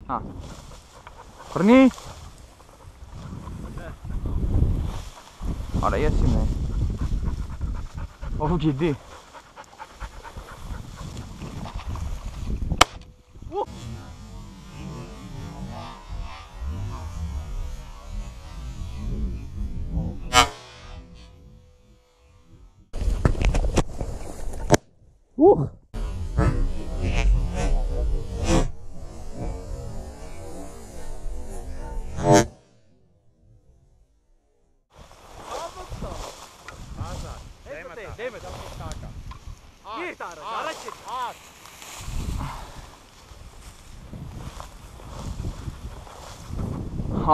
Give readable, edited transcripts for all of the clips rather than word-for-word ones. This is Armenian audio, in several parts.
Հա։ Բռնի։ Արա ես իմ եմ։ Ով գիտի։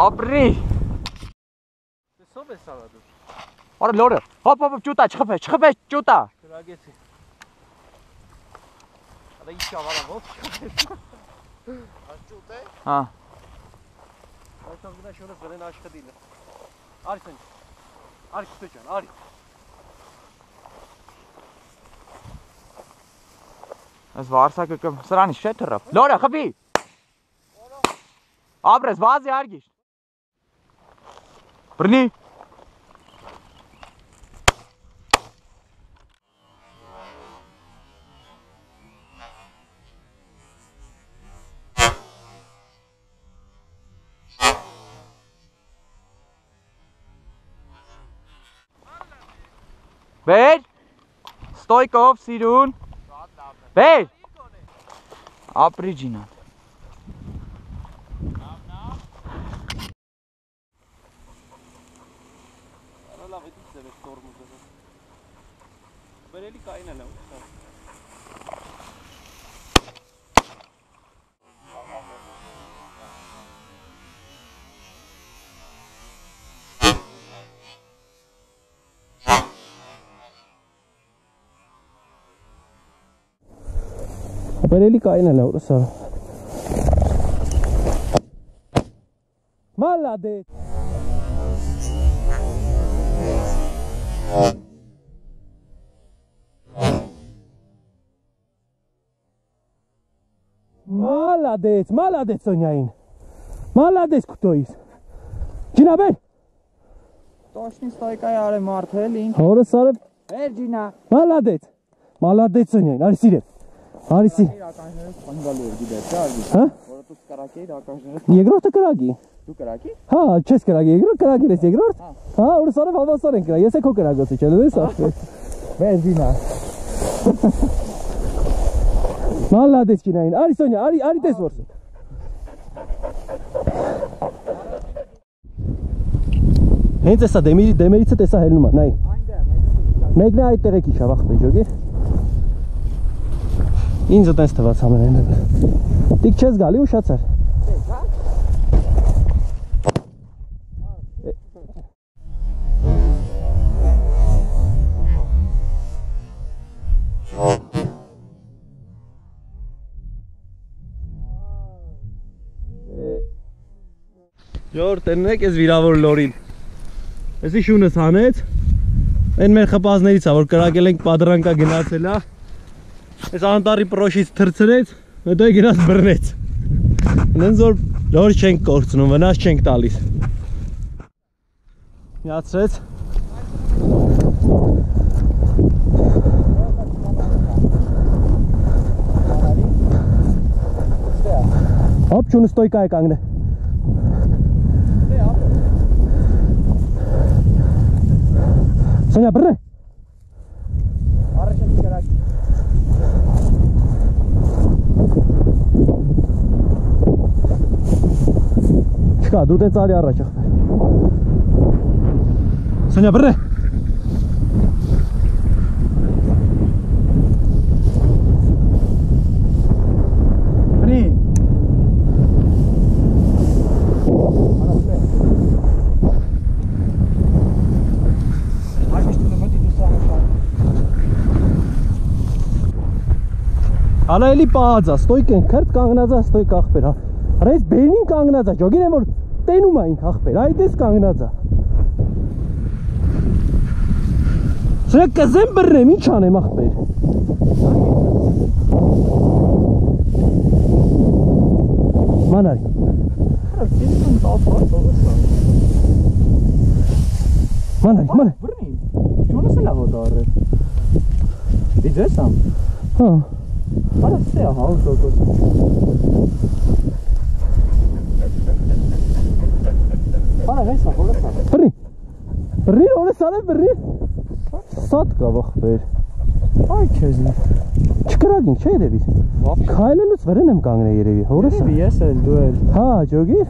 Ապրի։ Տեսով ես արա դու։ Արա լորը։ Հոպ ճուտա, չխփես, ճուտա։ Գրագեցի։ Արա ինչ ավարա ո՞վ չխփես։ Ճուտ է։ Հա։ Այդտեղ գնա շորը զրեն աշխատիլը։ Արի սեն։ Արի քտոջան, արի։ Այս վարսակը կմ սրանի չէ թռավ։ Լորը խփի։ Ապրես վազի արգիշ։ Բռնի։ Բեր։ Ստոյկով սիրուն։ Բեր։ Ապրի ջինան։ Բերելի կային էլ եմ։ Բերելի կային էլ եմ, սա։ Մալադետ։ Մալադեց Սոնյային, մալադեց կուտոյիս, ջինա բեր։ Տոշնի ստոյկայի արե մարդել ինք։ Հորս արը։ Բեր ջինա։ Մալադեց Սոնյային, արի սիրև, արի սիրև։ Ականջներս խանգալու էր գիտես, արգի։ Հա։ Որը դու կրակեիր ականջներս։ Երկրորդը կրակի։ Դու կրակի։ Հա, չես կրակի, երկրորդ կրակել ես երկրորդ։ Հա, որս արը հավասար են կրա, ես է քո կրակոցի չել ես ասել։ Բեր ջինա։ Մալադեց ջինային, արի Սոնյա, արի տես որսը։ Հենց էսա դեմերիցը տեսա հելնում է, նայ։ Մեկն է այդ տեղեքի շավախ մեջոգի։ Ինձ տես թված ամենայն դեպս։ Տիկ չես գալի ուշացար։ Յոր տնեք ես վիրավոր լորին։ Էսի շունս հանեց։ Այն մեր խպազներից է, որ կրակել ենք պատրանքա գնացել է։ Այս անտարի պրոշից թրցրեց, հետո է գնաց բռնեց։ Նենց որ լոր չենք կորցնում, վնաս չենք տալիս։ Միացրեց։ Հոպ չունը ստոյկա է կանգնե։ Սոնյա բռնե։ Առաջ եմ կրակի։ Չկա, դու տենց արի առաջ ախպեր։ Սոնյա բռնե։ Բռնի։ Անա էլի պահածա, ստոյկ են քրտ կանգնածա, ստոյկ ախպեր, հա։ Հրայց բերնին կանգնածա, ջոգին եմ որ տենում այնք ախպեր, այդ ես կանգնածա։ Սրա կզեմ բռնեմ, ինչ անեմ ախպեր։ Մանարի։ Մանարի։ Բռնի։ Ճունս էլ աղոտ առը։ Իջես ամ։ Հա։ Արա ստե հաուտոկոս։ Արա հեսա հոլեսա։ Բռնի օրեսան է բռնի։ Սատ կա ողբեր։ Այ քեզի։ Չկրագին, չէ դեպիս։ Քայլելուց վրան եմ կանգնել երևի, հորեսա։ Ես էլ դու էլ։ Հա, ջոգի։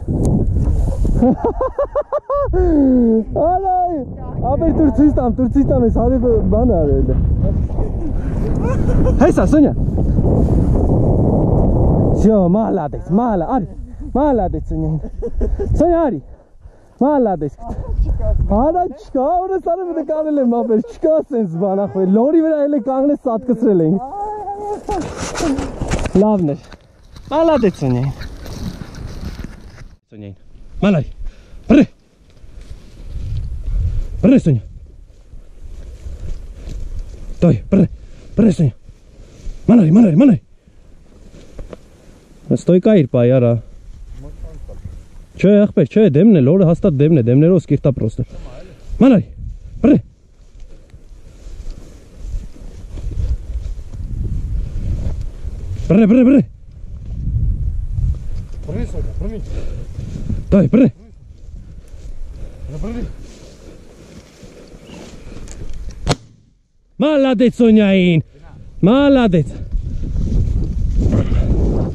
Ալայ, ապեր դուր ցույց տամ, ես հարի բան արել։ Հեսա, Սոնյա։ Всё, молодец, ари, молодец, Սոնյա։ Սոնյա, արի։ Молодец։ Արա չկա, օրեսանը մտը կանել եմ ապեր, չկա սենց բան ախվեր, լորի վրա էլ է կանգնել սատկցրել ենք։ Լավն էր։ Молодец, Սոնյա։ Սոնյային, մանարի, բռնի։ Բռնի, Սոնյա։ Դոյ, բռնի, Սոնյա։ Մանարի։ Ստոյկա իր պայ, արա։ Չէ, ախպեր, չէ, դեմն է, լորը հաստատ դեմն է, դեմներով սկիրտա պրոստը։ Մանարի, բռնի։ Բռնի։ Բռնի, Սոնյա, բռնի։ Դոյ, բռնի։ Բռնի։ Молодец, Սոնյային։ Молодец։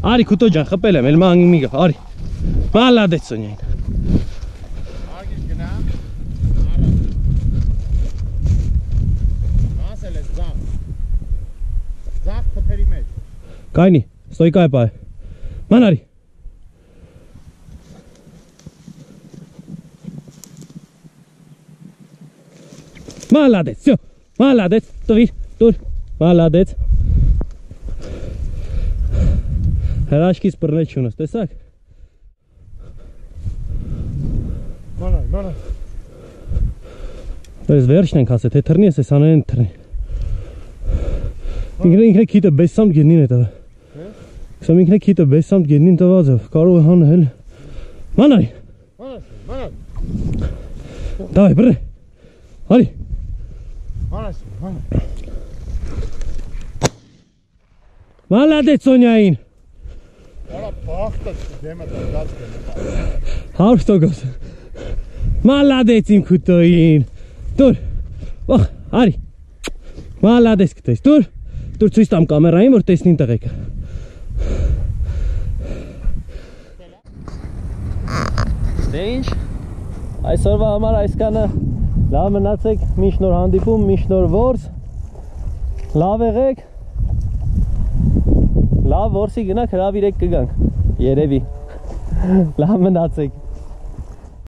Արի քուտո ջան, խփել եմ, էլ ման մի գա, արի։ Молодец, Սոնյային։ Ագիր գնա։ Արա։ Ասել ես ձախ։ Ձախ թփերի մեջ։ Կայնի, ստոյկա է պայ։ Մանարի։ Молодец, всё. Молодец, туր, молодец։ Հրաշքից բռնել չունես, տեսակ։ Մանարի։ Ես վերջն ենք ասել, թե թռնի ես աներեն թռնի։ Ինքնը քիթը բեսամ գնին է տվա։ Քսամ ինքնը քիթը բեսամ գնին տված է, կարող է հանել։ Մանարի։ Մանարի։ Դայ, բռնի։ Արի։ Մանարի։ Молодец, Սոնյային։ Արա բախտը դեմը դած կնա։ 100%։ Молодец իմ քուտոին։ Դուր։ Ող, արի։ Молодец կտես։ Դուր ցույց տամ կամերային, որ տեսնին տղեկը։ Դե ինչ։ Այսօրվա համար այսքանը լավ մնացեք, միշտ նոր հանդիպում, միշտ նոր որս։ Լավ եղեք։ Լավ որսի գնանք հրավիրեք կգանք։ Երևի։ Լավ մնացեք։